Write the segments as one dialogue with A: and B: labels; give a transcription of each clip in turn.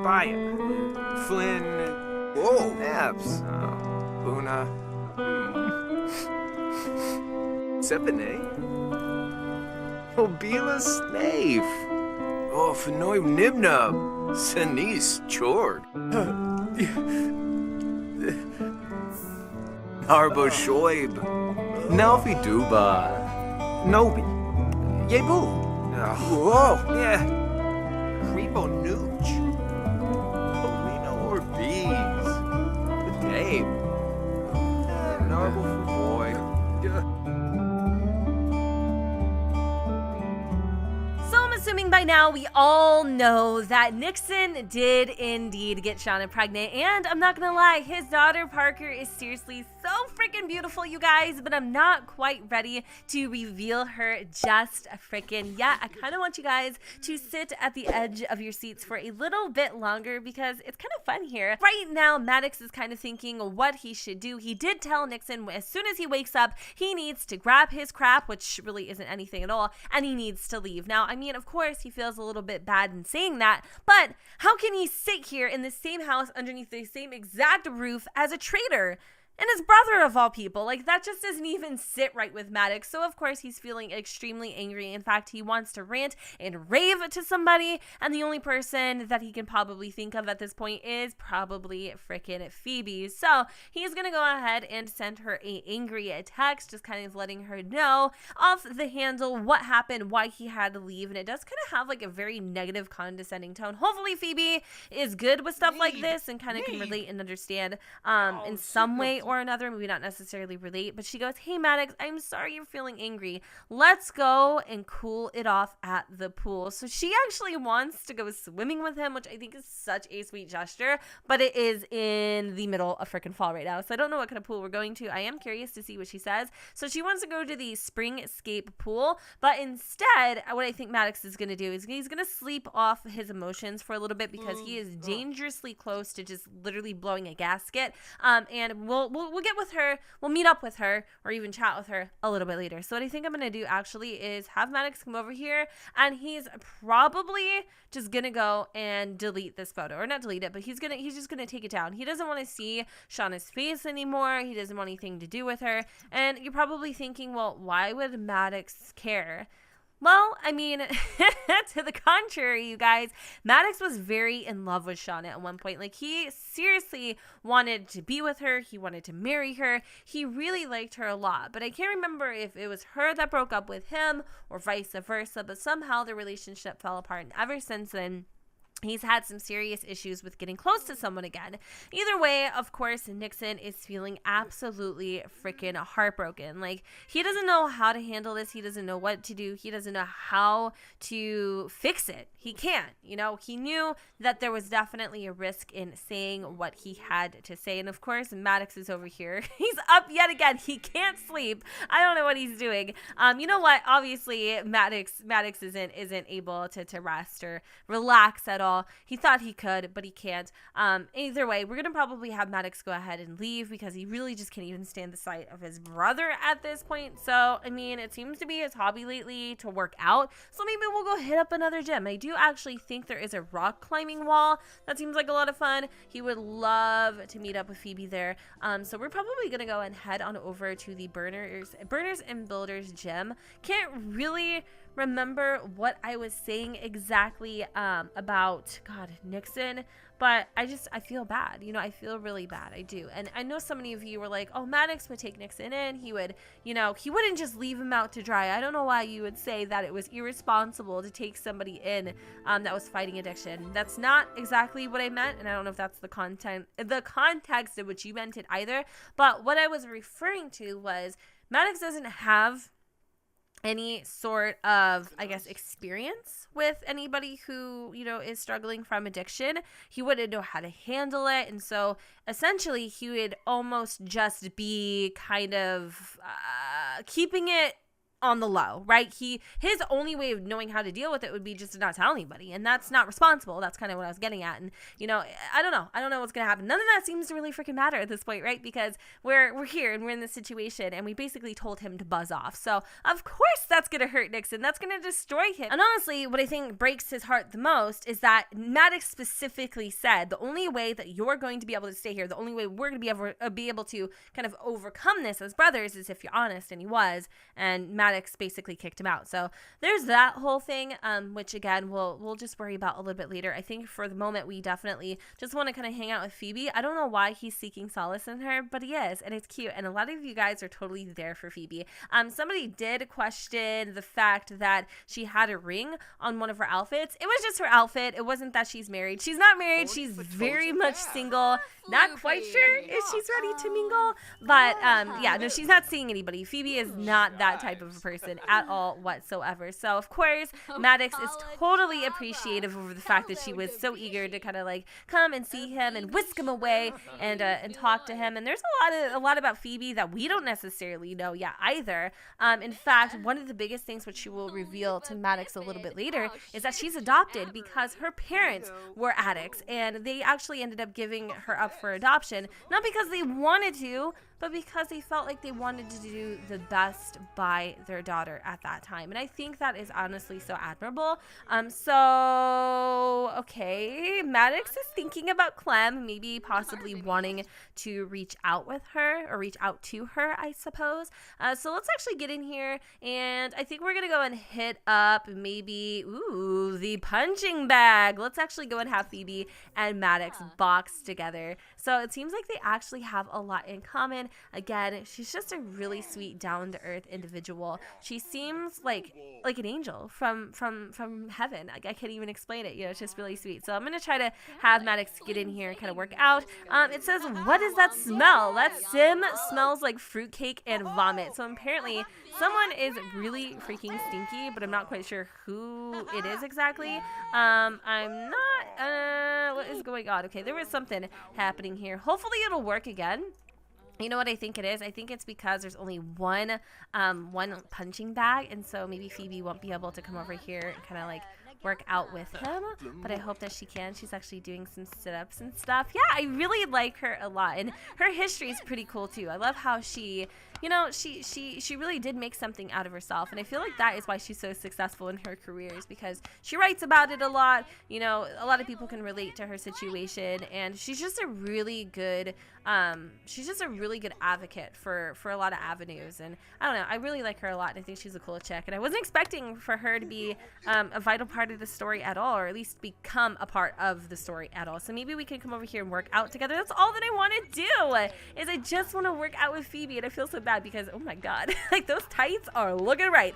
A: Fire. Flynn.
B: Whoa.
A: Naps. Buna. Sepene. Obila Snave. Oh, Fenoy Nibnub. Sanis Chord. Narbo Shoib. Nalfi Duba. Nobi. Yebu.
B: Whoa.
A: Yeah. Rebo Nooch. Polino or Bees. Dave. Narbo for boy.
C: So I'm assuming by now we all know that Nixon did indeed get Shauna pregnant, and I'm not gonna lie, his daughter Parker is seriously so freaking beautiful, you guys, but I'm not quite ready to reveal her just freaking yet. I kind of want you guys to sit at the edge of your seats for a little bit longer because it's kind of fun here. Right now, Maddox is kind of thinking what he should do. He did tell Nixon as soon as he wakes up, he needs to grab his crap, which really isn't anything at all, and he needs to leave. Now, I mean, of course, he feels a little bit bad in saying that, but how can he sit here in the same house underneath the same exact roof as a traitor? And his brother, of all people. Like, that just doesn't even sit right with Maddox. So, of course, he's feeling extremely angry. In fact, he wants to rant and rave to somebody. And the only person that he can probably think of at this point is probably frickin' Phoebe. So, he's going to go ahead and send her a angry text, just kind of letting her know off the handle what happened, why he had to leave. And it does kind of have, like, a very negative, condescending tone. Hopefully, Phoebe is good with stuff like this and kind of can relate and understand in some way or another, maybe not necessarily relate, but she goes, hey Maddox, I'm sorry you're feeling angry. Let's go and cool it off at the pool. So she actually wants to go swimming with him, which I think is such a sweet gesture, but it is in the middle of freaking fall right now. So I don't know what kind of pool we're going to. I am curious to see what she says. So she wants to go to the Springscape pool, but instead, what I think Maddox is going to do is he's going to sleep off his emotions for a little bit because he is dangerously close to just literally blowing a gasket. And we'll get with her, we'll meet up with her, or even chat with her a little bit later. So what I think I'm gonna do actually is have Maddox come over here, and he's probably just gonna go and delete this photo, or not delete it, but he's just gonna take it down. He doesn't want to see Shauna's face anymore. He doesn't want anything to do with her. And you're probably thinking, well, why would Maddox care? Well, I mean, to the contrary, you guys, Maddox was very in love with Shauna at one point. Like, he seriously wanted to be with her. He wanted to marry her. He really liked her a lot. But I can't remember if it was her that broke up with him or vice versa. But somehow the relationship fell apart. And ever since then, he's had some serious issues with getting close to someone again. Either way, of course, Nixon is feeling absolutely freaking heartbroken. Like, he doesn't know how to handle this. He doesn't know what to do. He doesn't know how to fix it. He can't. You know, he knew that there was definitely a risk in saying what he had to say. And of course, Maddox is over here. He's up yet again. He can't sleep. I don't know what he's doing. You know what? Obviously, Maddox isn't able to rest or relax at all. He thought he could, but he can't. Either way, we're going to probably have Maddox go ahead and leave because he really just can't even stand the sight of his brother at this point. So, I mean, it seems to be his hobby lately to work out. So maybe we'll go hit up another gym. I do actually think there is a rock climbing wall. That seems like a lot of fun. He would love to meet up with Phoebe there. So we're probably going to go and head on over to the Burners and Builders gym. Can't really remember what I was saying exactly about Nixon, but I feel bad. You know, I feel really bad. I do. And I know so many of you were like, oh, Maddox would take Nixon in. He would, you know, he wouldn't just leave him out to dry. I don't know why you would say that it was irresponsible to take somebody in that was fighting addiction. That's not exactly what I meant, and I don't know if that's the context in which you meant it either. But what I was referring to was Maddox doesn't have any sort of, I guess, experience with anybody who, you know, is struggling from addiction. He wouldn't know how to handle it. And so essentially he would almost just be kind of keeping it on the low, right? His only way of knowing how to deal with it would be just to not tell anybody, and that's not responsible. That's kind of what I was getting at. And I don't know what's gonna happen. None of that seems to really freaking matter at this point, right? Because we're here and we're in this situation, and we basically told him to buzz off. So of course that's gonna hurt Nixon. That's gonna destroy him. And honestly, what I think breaks his heart the most is that Maddox specifically said the only way that you're going to be able to stay here, the only way we're gonna be able to kind of overcome this as brothers is if you're honest. And he was, and Maddox basically kicked him out. So there's that whole thing, which again we'll just worry about a little bit later. I think for the moment we definitely just want to kind of hang out with Phoebe. I don't know why he's seeking solace in her, but he is, and it's cute. And a lot of you guys are totally there for Phoebe. Somebody did question the fact that she had a ring on one of her outfits. It was just her outfit. It wasn't that she's married. She's not married. She's very much single. Not quite sure if she's ready to mingle, but yeah, no, she's not seeing anybody. Phoebe is not that type of a person at all whatsoever. So of course Maddox is totally appreciative over the fact that she was so eager to kind of like come and see him and whisk him away and talk to him. And there's a lot about Phoebe that we don't necessarily know yet either. In fact, one of the biggest things which she will reveal to Maddox a little bit later is that she's adopted because her parents were addicts, and they actually ended up giving her up for adoption, not because they wanted to, but because they felt like they wanted to do the best by their daughter at that time. And I think that is honestly so admirable. So okay, Maddox is thinking about Clem, maybe possibly wanting to reach out with her, or reach out to her, I suppose. So let's actually get in here, and I think we're gonna go and hit up maybe the punching bag. Let's actually go and have Phoebe and Maddox box together. So it seems like they actually have a lot in common. Again, she's just a really sweet, down-to-earth individual. She seems like an angel from heaven. I can't even explain it. It's just really sweet. So I'm gonna try to have Maddox get in here and kind of work out. It says, what is that smell? That sim smells like fruitcake and vomit. So apparently someone is really freaking stinky, but I'm not quite sure who it is exactly. I'm not, what is going on? Okay, there was something happening here. Hopefully it'll work again. You know what I think it is? I think it's because there's only one punching bag, and so maybe Phoebe won't be able to come over here and kind of like work out with him, but I hope that she can. She's actually doing some sit-ups and stuff. Yeah, I really like her a lot, and her history is pretty cool too. I love how she really did make something out of herself, and I feel like that is why she's so successful in her career, is because she writes about it a lot. A lot of people can relate to her situation, and she's just a really good advocate for a lot of avenues. And I don't know, I really like her a lot, and I think she's a cool chick, and I wasn't expecting for her to be a vital part of the story at all, or at least become a part of the story at all. So maybe we can come over here and work out together. That's all that I want to do, is I just want to work out with Phoebe, and I feel so bad because, oh my god, like those tights are looking right.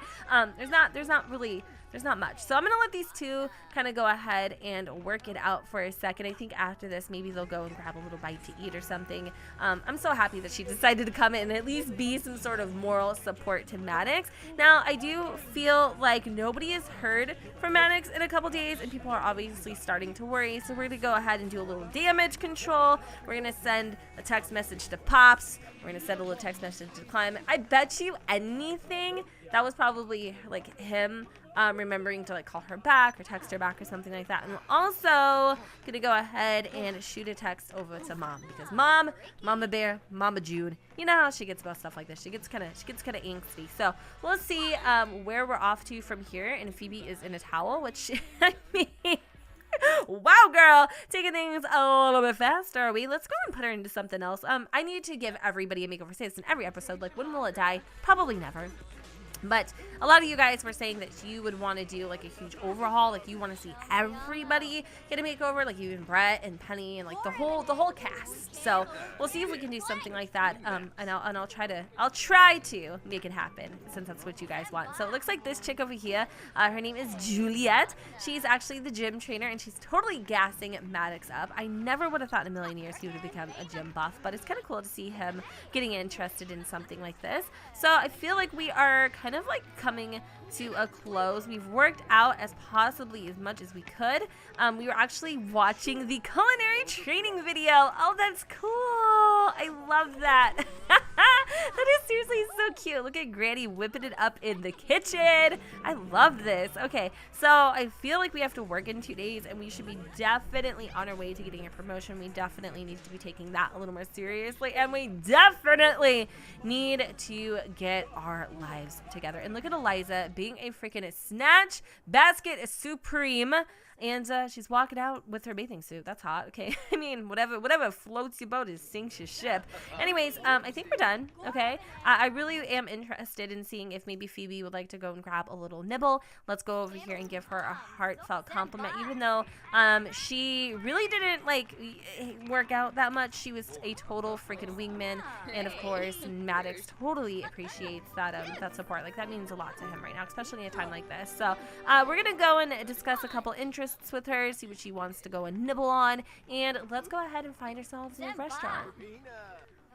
C: There's not much. So I'm going to let these two kind of go ahead and work it out for a second. I think after this, maybe they'll go and grab a little bite to eat or something. I'm so happy that she decided to come in and at least be some sort of moral support to Maddox. Now, I do feel like nobody has heard from Maddox in a couple days, and people are obviously starting to worry. So we're going to go ahead and do a little damage control. We're going to send a text message to Pops. We're going to send a little text message to Climate. I bet you anything that was probably like him remembering to like call her back or text her back or something like that. And we're also gonna go ahead and shoot a text over to Mom, because Mama Bear, Mama June, you know how she gets about stuff like this. She gets kind of angsty. So we'll see where we're off to from here. And Phoebe is in a towel, which I mean, wow, girl, taking things a little bit fast, are we? Let's go and put her into something else. I need to give everybody a makeover. Say this in every episode. Like, when will it die? Probably never. But a lot of you guys were saying that you would want to do like a huge overhaul, like you want to see everybody get a makeover, like even Brett and Penny and like the whole cast. So we'll see if we can do something like that. And I'll try to make it happen, since that's what you guys want. So it looks like this chick over here, her name is Juliet. She's actually the gym trainer, and she's totally gassing Maddox up. I never would have thought in a million years he would have become a gym buff, but it's kind of cool to see him getting interested in something like this. So I feel like we are kind of like coming to a close. We've worked out as possibly as much as we could. We were actually watching the culinary training video. Oh, that's cool. I love that. That is seriously so cute. Look at Granny whipping it up in the kitchen. I love this. Okay, so I feel like we have to work in 2 days, and we should be definitely on our way to getting a promotion. We definitely need to be taking that a little more seriously, and we definitely need to get our lives together. And look at Eliza being a freaking snatch basket supreme. And she's walking out with her bathing suit. That's hot. Okay. I mean, whatever floats your boat is sinks your ship. Anyways, I think we're done. Okay. I really am interested in seeing if maybe Phoebe would like to go and grab a little nibble. Let's go over here and give her a heartfelt compliment, even though she really didn't like work out that much. She was a total freaking wingman. And of course, Maddox totally appreciates that support. Like, that means a lot to him right now, especially in a time like this. So we're going to go and discuss a couple interests with her, see what she wants to go and nibble on, and let's go ahead and find ourselves in a restaurant.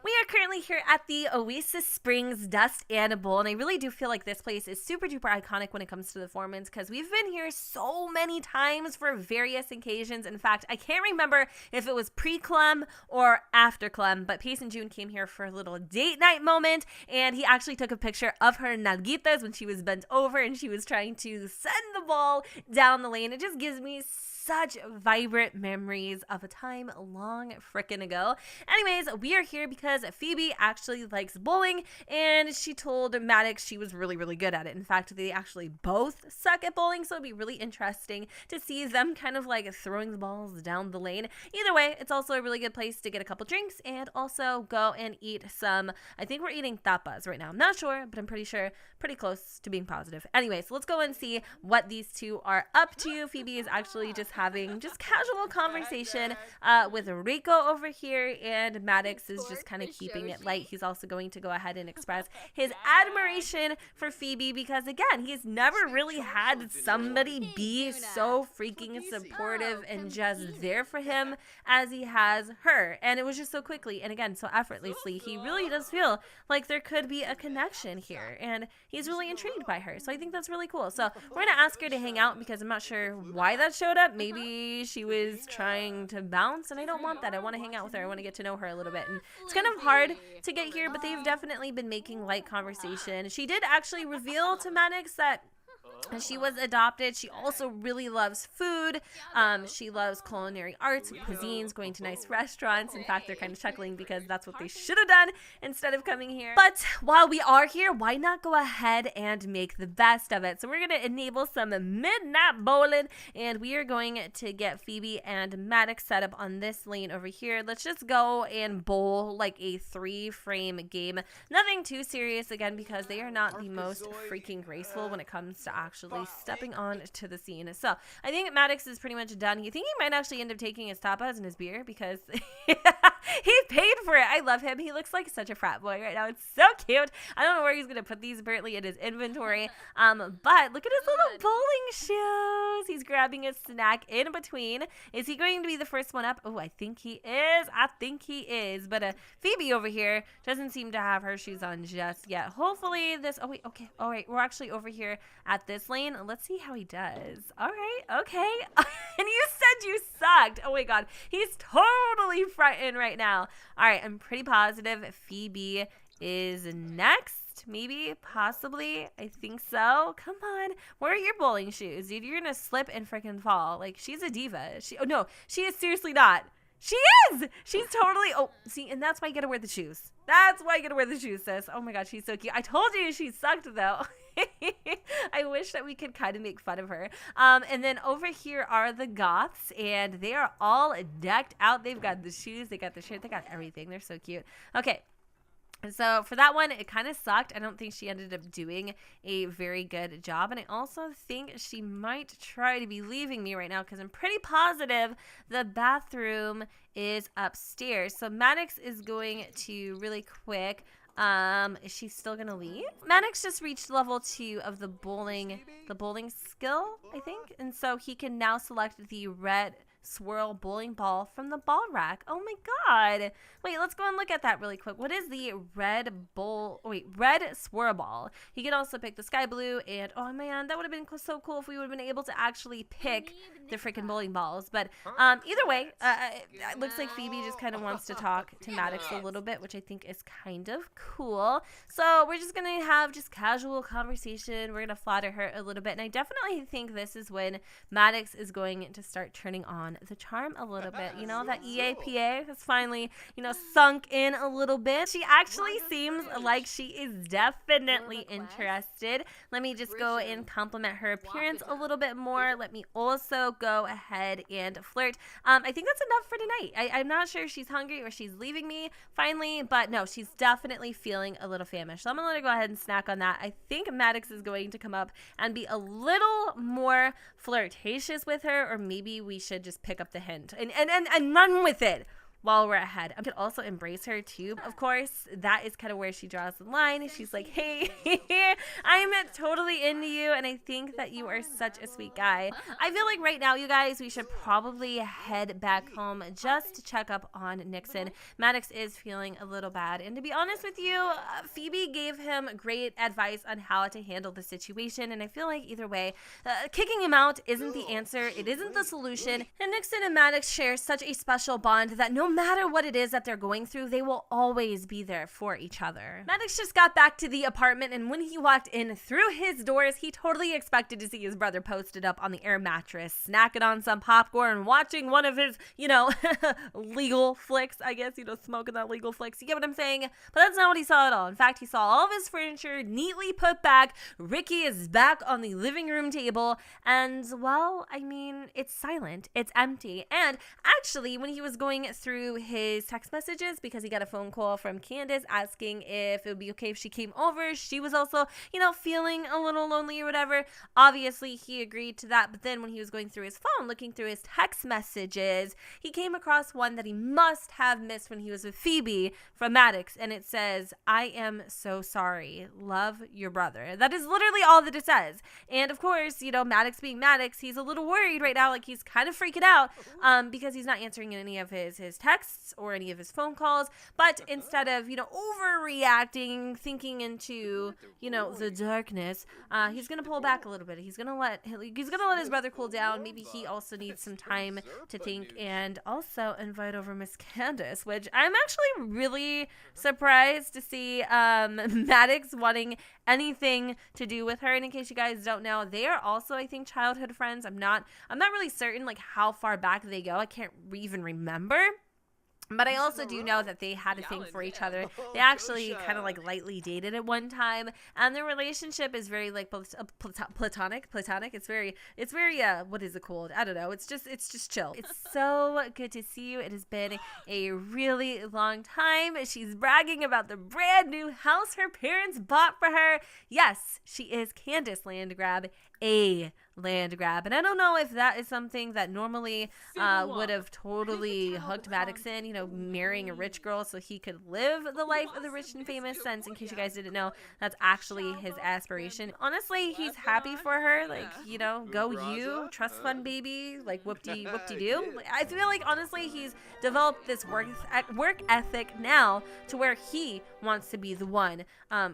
C: We are currently here at the Oasis Springs Dust and Bowl, and I really do feel like this place is super duper iconic when it comes to the Foremans, because we've been here so many times for various occasions. In fact, I can't remember if it was pre-Clem or after Clem, but Pace and June came here for a little date night moment, and he actually took a picture of her nalguitas when she was bent over and she was trying to send the ball down the lane. It just gives me such vibrant memories of a time long frickin' ago. Anyways, we are here because Phoebe actually likes bowling, and she told Maddox she was really, really good at it. In fact, they actually both suck at bowling, so it'd be really interesting to see them kind of like throwing the balls down the lane. Either way, it's also a really good place to get a couple drinks and also go and eat some, I think we're eating tapas right now. I'm not sure, but I'm pretty sure, pretty close to being positive. Anyways, let's go and see what these two are up to. Phoebe is actually just having just casual conversation with Rico over here, and Maddox is just kind of keeping it light. He's also going to go ahead and express his admiration for Phoebe because, again, he's never really had somebody be so freaking supportive and just there for him as he has her. And it was just so quickly and, again, so effortlessly. He really does feel like there could be a connection here, and he's really intrigued by her. So I think that's really cool. So we're going to ask her to hang out because I'm not sure why that showed up. Maybe she was trying to bounce, and I don't want that. I want to hang out with her. I want to get to know her a little bit. And it's kind of hard to get here, but they've definitely been making light conversation. She did actually reveal to Maddox that she was adopted. She also really loves food. She loves culinary arts and cuisines, going to nice restaurants. In fact, they're kind of chuckling because that's what they should have done instead of coming here. But while we are here, why not go ahead and make the best of it? So we're going to enable some midnight bowling, and we are going to get Phoebe and Maddox set up on this lane over here. Let's just go and bowl like a 3-frame game. Nothing too serious, again, because they are not the most freaking graceful when it comes to actually stepping on to the scene. So I think Maddox is pretty much done. You think he might actually end up taking his tapas and his beer because he paid for it. I love him. He looks like such a frat boy right now. It's so cute. I don't know where he's going to put these apparently in his inventory. But look at his little bowling shoes. He's grabbing a snack in between. Is he going to be the first one up? Oh, I think he is. But Phoebe over here doesn't seem to have her shoes on just yet. Hopefully this, oh wait, okay. All right, we're actually over here at this lane. Let's see how he does. All right, okay. And you said you sucked. Oh my God, he's totally fronting right now. All right, I'm pretty positive Phoebe is next. Maybe, possibly. I think so. Come on. Where are your bowling shoes, dude? You're gonna slip and freaking fall. Like, she's a diva. Oh no, she is seriously not. She is! She's totally, oh, see, and that's why you gotta wear the shoes. That's why you gotta wear the shoes, sis. Oh my God, she's so cute. I told you she sucked, though. I wish that we could kind of make fun of her. And then over here are the goths, and they are all decked out. They've got the shoes, they got the shirt, they got everything. They're so cute. Okay. And so for that one, it kind of sucked. I don't think she ended up doing a very good job. And I also think she might try to be leaving me right now because I'm pretty positive the bathroom is upstairs. So Maddox is going to really quick. Is she still going to leave? Maddox just reached level 2 of the bowling skill, I think. And so he can now select the red swirl bowling ball from the ball rack. Oh my god. Wait, let's go and look at that really quick. What is the red swirl ball? He could also pick the sky blue, and oh man, that would have been so cool if we would have been able to actually pick the freaking bowling balls. But either way, it looks like Phoebe just kind of wants to talk to Maddox a little bit, which I think is kind of cool. So we're just gonna have just casual conversation. We're gonna flatter her a little bit, and I definitely think this is when Maddox is going to start turning on the charm a little bit. You know, that EAPA has finally, you know, sunk in a little bit. She actually seems like she is definitely interested. Let me just go and compliment her appearance a little bit more. Let me also go ahead and flirt. I think that's enough for tonight. I'm not sure if she's hungry or she's leaving me finally, but no, she's definitely feeling a little famished. So I'm gonna let her go ahead and snack on that. I think Maddox is going to come up and be a little more flirtatious with her, or maybe we should just pick up the hint and run with it while we're ahead. I could also embrace her too. Of course, that is kind of where she draws the line. She's like, hey, I'm totally into you, and I think that you are such a sweet guy. I feel like right now, you guys, we should probably head back home just to check up on Nixon. Maddox is feeling a little bad, and to be honest with you, Phoebe gave him great advice on how to handle the situation, and I feel like either way, kicking him out isn't the answer. It isn't the solution, and Nixon and Maddox share such a special bond that no matter what it is that they're going through, they will always be there for each other. Maddox just got back to the apartment, and when he walked in through his doors, he totally expected to see his brother posted up on the air mattress, snacking on some popcorn, watching one of his, you know, legal flicks, I guess, you know, smoking that legal flicks. You get what I'm saying? But that's not what he saw at all. In fact, he saw all of his furniture neatly put back. Ricky is back on the living room table, and, well, I mean, it's silent. It's empty. And actually, when he was going through his text messages, because he got a phone call from Candace asking if it would be okay if she came over, she was also, you know, feeling a little lonely or whatever. Obviously, he agreed to that, but then when he was going through his phone, looking through his text messages, he came across one that he must have missed when he was with Phoebe from Maddox, and it says, I am so sorry. Love, your brother. That is literally all that it says. And of course, you know, Maddox being Maddox, he's a little worried right now, like he's kind of freaking out because he's not answering any of his texts or any of his phone calls, but instead of, you know, overreacting, thinking into, you know, the darkness, he's gonna pull back a little bit. He's gonna let his brother cool down. Maybe he also needs some time to think, and also invite over Miss Candace, which I'm actually really surprised to see Maddox wanting anything to do with her. And in case you guys don't know, they are also, I think, childhood friends. I'm not really certain like how far back they go. I can't even remember. But I also do know that they had a thing for each other. They actually kind of like lightly dated at one time, and their relationship is very like platonic. It's very what is it called? I don't know. It's just chill. It's so good to see you. It has been a really long time. She's bragging about the brand new house her parents bought for her. Yes, she is Candace Landgrab, a land grab. And I don't know if that is something that normally would have totally hooked Maddox in, you know, marrying a rich girl so he could live the life of the rich and famous, since, in case you guys didn't know, that's actually his aspiration. Honestly, he's happy for her. Like, you know, go you, trust fund baby, like whoop-de-doo. I feel like, honestly, he's developed this work ethic now to where he wants to be the one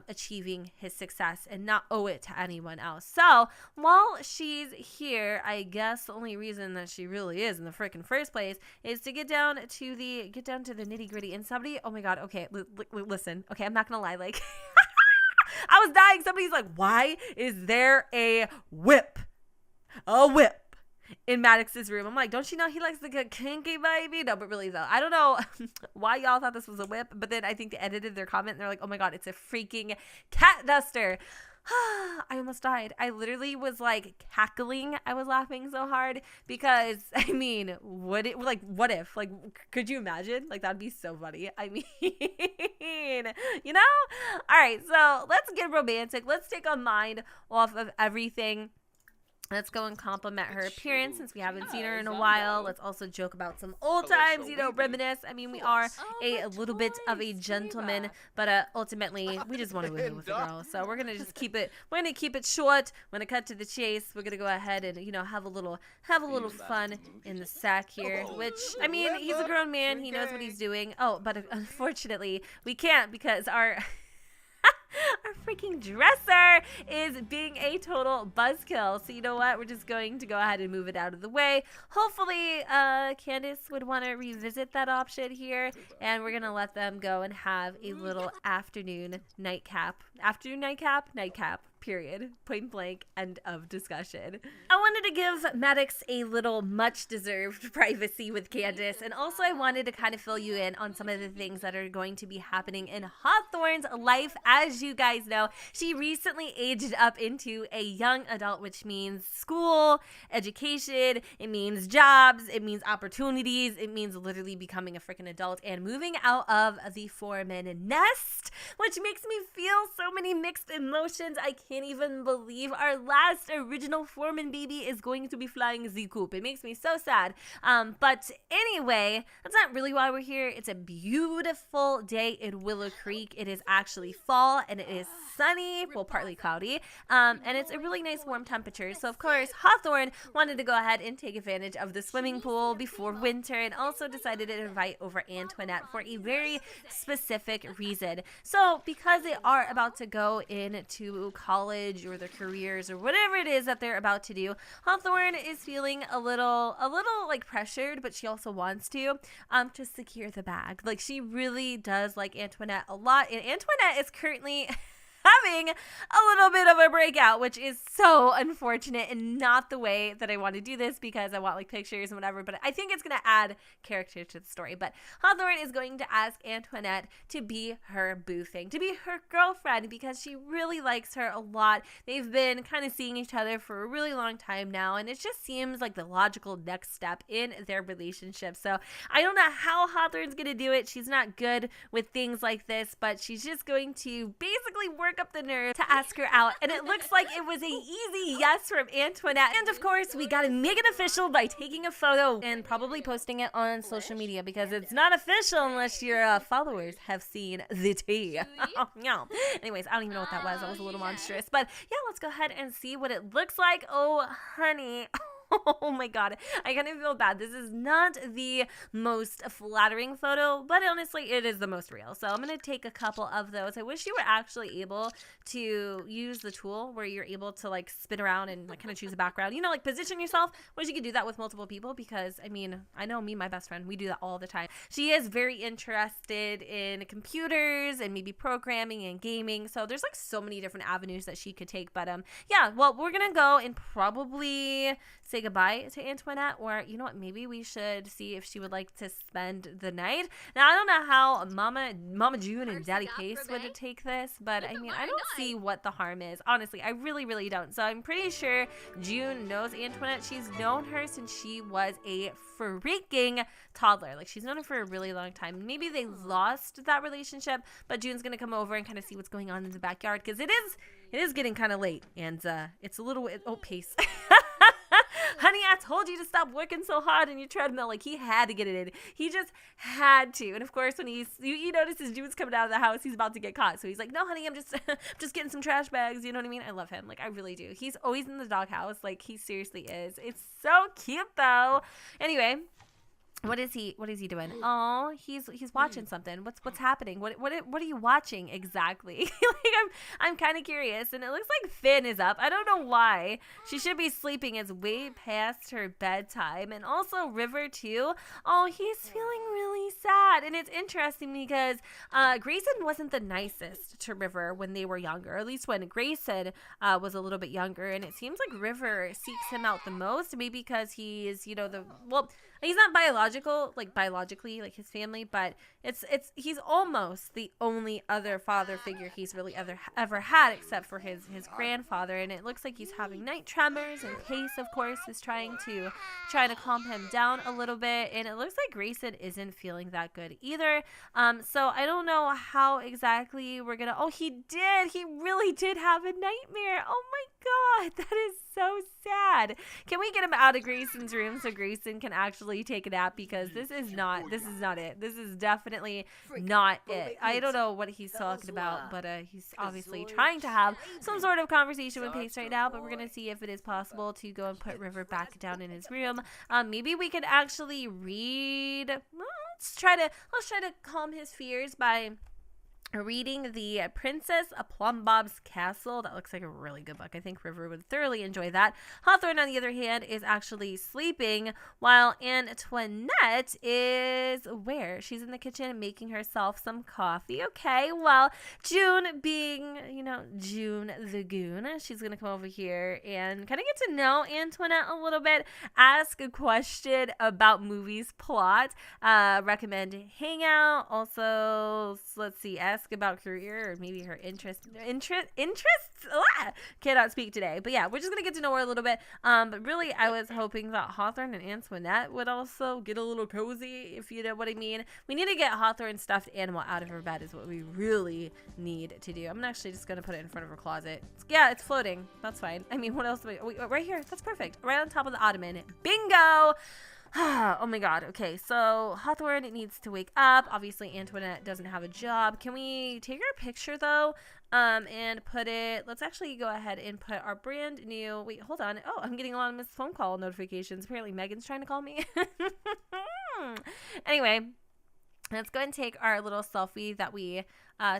C: achieving his success and not owe it to anyone else. So while she's here, I guess the only reason that she really is in the freaking first place is to get down to the nitty gritty. And somebody, oh my god, okay, listen, okay, I'm not gonna lie, like I was dying. Somebody's like, why is there a whip in Maddox's room? I'm like, don't you know he likes the good kinky baby? No, but really though, I don't know why y'all thought this was a whip, but then I think they edited their comment and they're like, oh my god, it's a freaking cat duster. I almost died. I literally was like cackling. I was laughing so hard because, I mean, what if, like, could you imagine? Like, that'd be so funny. I mean, you know? All right, so let's get romantic. Let's take our mind off of everything Let's go and compliment her appearance since we haven't seen her in a while. Let's also joke about some old times, you know, reminisce. I mean, we are a little bit of a gentleman, but ultimately, we just want to win with the girl. So we're gonna just keep it. We're gonna keep it short. We're gonna cut to the chase. We're gonna go ahead and, you know, have a little fun in the sack here. Which, I mean, he's a grown man. He knows what he's doing. Oh, but unfortunately, we can't because our our freaking dresser is being a total buzzkill. So you know what? We're just going to go ahead and move it out of the way. Hopefully, Candace would want to revisit that option here. And we're going to let them go and have a little afternoon nightcap. Afternoon nightcap. Period. Point blank. End of discussion. I wanted to give Maddox a little much-deserved privacy with Candace, and also I wanted to kind of fill you in on some of the things that are going to be happening in Hawthorne's life. As you guys know, she recently aged up into a young adult, which means school, education, it means jobs, it means opportunities, it means literally becoming a freaking adult and moving out of the Foreman nest, which makes me feel so many mixed emotions. I can't even believe our last original Foreman baby is going to be flying the coop. It makes me so sad. But anyway, that's not really why we're here. It's a beautiful day in Willow Creek. It is actually fall and it is sunny, well, partly cloudy, and it's a really nice warm temperature. So of course, Hawthorne wanted to go ahead and take advantage of the swimming pool before winter, and also decided to invite over Antoinette for a very specific reason. So because they are about to go into college or their careers or whatever it is that they're about to do, Hawthorne is feeling a little like pressured, but she also wants to secure the bag. Like, she really does like Antoinette a lot, and Antoinette is currently having a little bit of a breakout, which is so unfortunate and not the way that I want to do this, because I want like pictures and whatever, but I think it's going to add character to the story. But Hawthorne is going to ask Antoinette to be her boo thing, to be her girlfriend, because she really likes her a lot. They've been kind of seeing each other for a really long time now, and it just seems like the logical next step in their relationship. So I don't know how Hawthorne's going to do it. She's not good with things like this, but she's just going to basically work up the nerve to ask her out, and it looks like it was a easy yes from Antoinette. And of course, we gotta make it official by taking a photo and probably posting it on social media, because it's not official unless your followers have seen the tea. Anyways, I don't even know what that was. That was a little monstrous, but yeah, let's go ahead and see what it looks like. Oh, honey. Oh my god, I kind of feel bad. This is not the most flattering photo, but honestly, it is the most real. So I'm going to take a couple of those. I wish you were actually able to use the tool where you're able to like spin around and like kind of choose a background. You know, like position yourself. Wish you could do that with multiple people, because I mean, I know me and my best friend, we do that all the time. She is very interested in computers and maybe programming and gaming. So there's like so many different avenues that she could take. But yeah, well, we're going to go and probably say goodbye to Antoinette, or you know what, maybe we should see if she would like to spend the night. Now, I don't know how Mama June and Daddy Case would take this, but I mean, I don't see what the harm is. Honestly, I really don't. So I'm pretty sure June knows Antoinette. She's known her since she was a freaking toddler. Like, she's known her for a really long time. Maybe they lost that relationship, but June's gonna come over and kind of see what's going on in the backyard, because it is getting kind of late, and it's a little pace. Honey, I told you to stop working so hard on your treadmill. Like, he had to get it in. He just had to. And of course, when he notices June's coming out of the house, he's about to get caught. So he's like, no, honey, I'm just getting some trash bags. You know what I mean? I love him. Like, I really do. He's always in the doghouse. Like, he seriously is. It's so cute, though. Anyway, what is he doing? Oh, he's watching something. What's happening? What are you watching exactly? Like, I'm kind of curious, and it looks like Finn is up. I don't know why. She should be sleeping. It's way past her bedtime. And also River too. Oh, he's feeling really sad. And it's interesting because Grayson wasn't the nicest to River when they were younger. At least when Grayson was a little bit younger, and it seems like River seeks him out the most. Maybe because he is, he's not biologically like his family, but he's almost the only other father figure he's really ever had, except for his grandfather. And it looks like he's having night tremors, and Pace, of course, is trying to calm him down a little bit. And it looks like Grayson isn't feeling that good either. So I don't know how exactly we're gonna. Oh, he really did have a nightmare. Oh my God, that is so sad. Can we get him out of Grayson's room so Grayson can actually take a nap? Because this is not it. This is definitely not it. I don't know what he's talking about, but he's obviously trying to have some sort of conversation with Pace right now, but we're going to see if it is possible to go and put River back down in his room. Maybe we could actually read. Well, let's try to calm his fears by reading The Princess of Plumbob's Castle. That looks like a really good book. I think River would thoroughly enjoy that. Hawthorne, on the other hand, is actually sleeping, while Antoinette is where? She's in the kitchen making herself some coffee. Okay, well, June being, June the goon, she's going to come over here and kind of get to know Antoinette a little bit, ask a question about movie's plot, recommend hangout, also, let's see, ask about career or maybe her interests. Cannot speak today, but yeah, we're just gonna get to know her a little bit. But really, I was hoping that Hawthorne and Antoinette would also get a little cozy, if you know what I mean. We need to get Hawthorne's stuffed animal out of her bed is what we really need to do. I'm actually just gonna put it in front of her closet. Yeah, it's floating. That's fine. I mean, what else? Right here. That's perfect. Right on top of the ottoman. Bingo. Oh my god. Okay, so Hawthorne needs to wake up. Obviously, Antoinette doesn't have a job. Can we take her picture, though, and put it... Let's actually go ahead and put our brand new... Wait, hold on. Oh, I'm getting a lot of missed phone call notifications. Apparently, Megan's trying to call me. Anyway, let's go and take our little selfie that we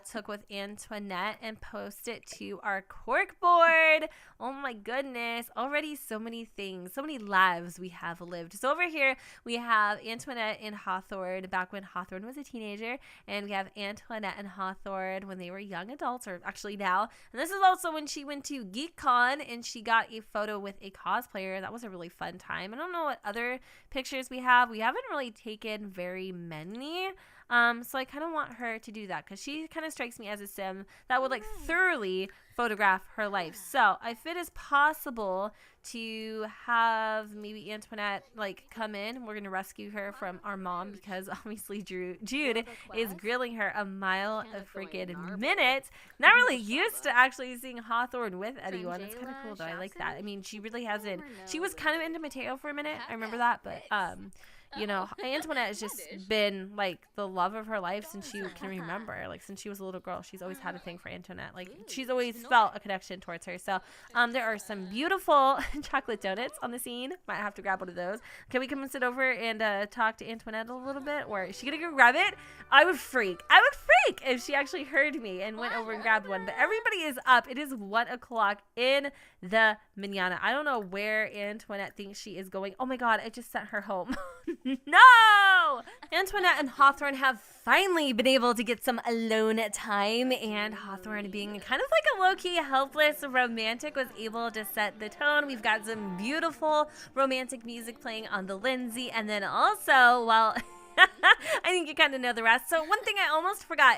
C: took with Antoinette and post it to our cork board. Oh my goodness, already so many things, so many lives we have lived. So over here we have Antoinette and Hawthorne back when Hawthorne was a teenager, and we have Antoinette and Hawthorne when they were young adults, or actually now. And this is also when she went to GeekCon and she got a photo with a cosplayer. That was a really fun time. I don't know what other pictures we have. We haven't really taken very many. So I kind of want her to do that because she kind of strikes me as a sim that would like thoroughly photograph her life. So if it is possible to have maybe Antoinette like come in, we're going to rescue her from our mom because obviously Jude is grilling her a mile a freaking minute. Not really used to actually seeing Hawthorne with anyone. It's kind of cool though. I like that. I mean, she really hasn't. She was kind of into Mateo for a minute. I remember that, but Antoinette has just been like the love of her life since she can remember. Like since she was a little girl, she's always had a thing for Antoinette. Like she's always felt a connection towards her. So there are some beautiful chocolate donuts on the scene. Might have to grab one of those. Can we come and sit over and talk to Antoinette a little bit? Or is she gonna go grab it? I would freak if she actually heard me and went over and grabbed one. But everybody is up. It is 1 o'clock in the manana. I don't know where Antoinette thinks she is going. Oh my god, I just sent her home. No! Antoinette and Hawthorne have finally been able to get some alone time, and Hawthorne, being kind of like a low-key helpless romantic, was able to set the tone. We've got some beautiful romantic music playing on the Lindsay, and then also, well... I think you kind of know the rest. So one thing I almost forgot,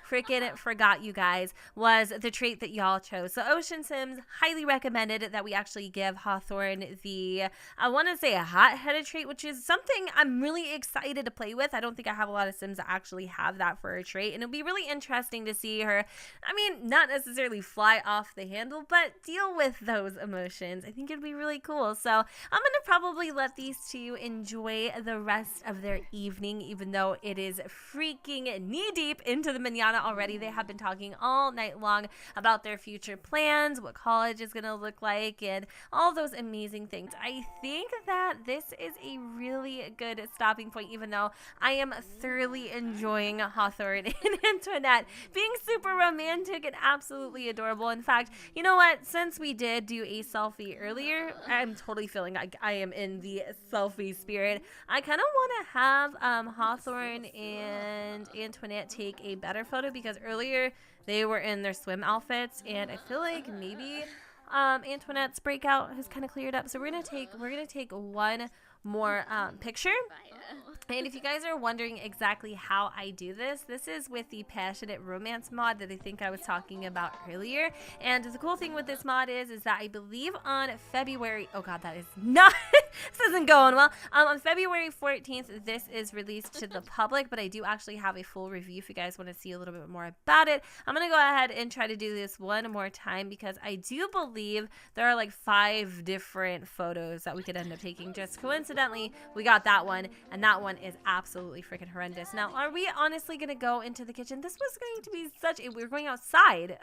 C: freaking forgot, you guys, was the trait that y'all chose. So UrbanSims highly recommended that we actually give Hawthorne the, I want to say a hot-headed trait, which is something I'm really excited to play with. I don't think I have a lot of Sims that actually have that for a trait, and it'll be really interesting to see her, I mean, not necessarily fly off the handle, but deal with those emotions. I think it'd be really cool. So I'm going to probably let these two enjoy the rest of their evening, even though it is freaking knee-deep into the manana already. They have been talking all night long about their future plans, what college is going to look like, and all those amazing things. I think that this is a really good stopping point, even though I am thoroughly enjoying Hawthorne and Antoinette being super romantic and absolutely adorable. In fact, you know what? Since we did do a selfie earlier, I'm totally feeling like I am in the selfie spirit. I kind of want to have Hawthorne and Antoinette take a better photo because earlier they were in their swim outfits, and I feel like maybe Antoinette's breakout has kind of cleared up. So we're gonna take one more picture, And if you guys are wondering exactly how I do this, this is with the Passionate Romance mod that I think I was talking about earlier. And the cool thing with this mod is that I believe on February, oh god, that is not, this isn't going well. On February 14th, this is released to the public, but I do actually have a full review if you guys want to see a little bit more about it. I'm going to go ahead and try to do this one more time because I do believe there are like 5 different photos that we could end up taking. Just coincidentally, we got that one, and that one is absolutely freaking horrendous. Now, are we honestly going to go into the kitchen? This was going to be we're going outside.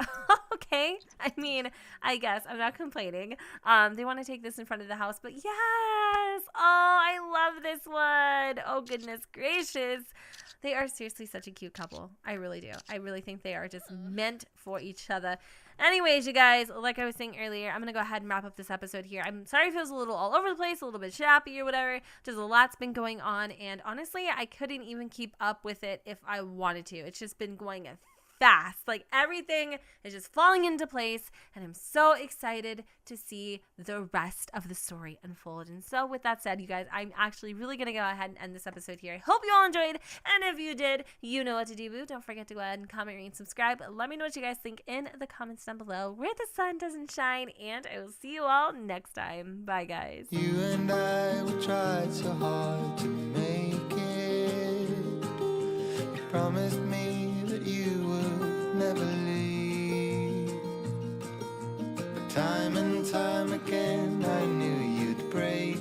C: Okay. I mean, I guess I'm not complaining. They want to take this in front of the house, but yes. Oh, I love this one. Oh, goodness gracious. They are seriously such a cute couple. I really do. I really think they are just meant for each other. Anyways, you guys, like I was saying earlier, I'm going to go ahead and wrap up this episode here. I'm sorry if it was a little all over the place, a little bit shappy or whatever. Just a lot's been going on, and honestly, I couldn't even keep up with it if I wanted to. It's just been going fast. Like, everything is just falling into place, and I'm so excited to see the rest of the story unfold. And so with that said, you guys, I'm actually really going to go ahead and end this episode here. I hope you all enjoyed, and if you did, you know what to do, boo. Don't forget to go ahead and comment, rate, and subscribe. Let me know what you guys think in the comments down below where the sun doesn't shine, and I will see you all next time. Bye, guys.
D: You and I, we tried so hard to make it. You promised me that you would never leave. But time and time again, I knew you'd break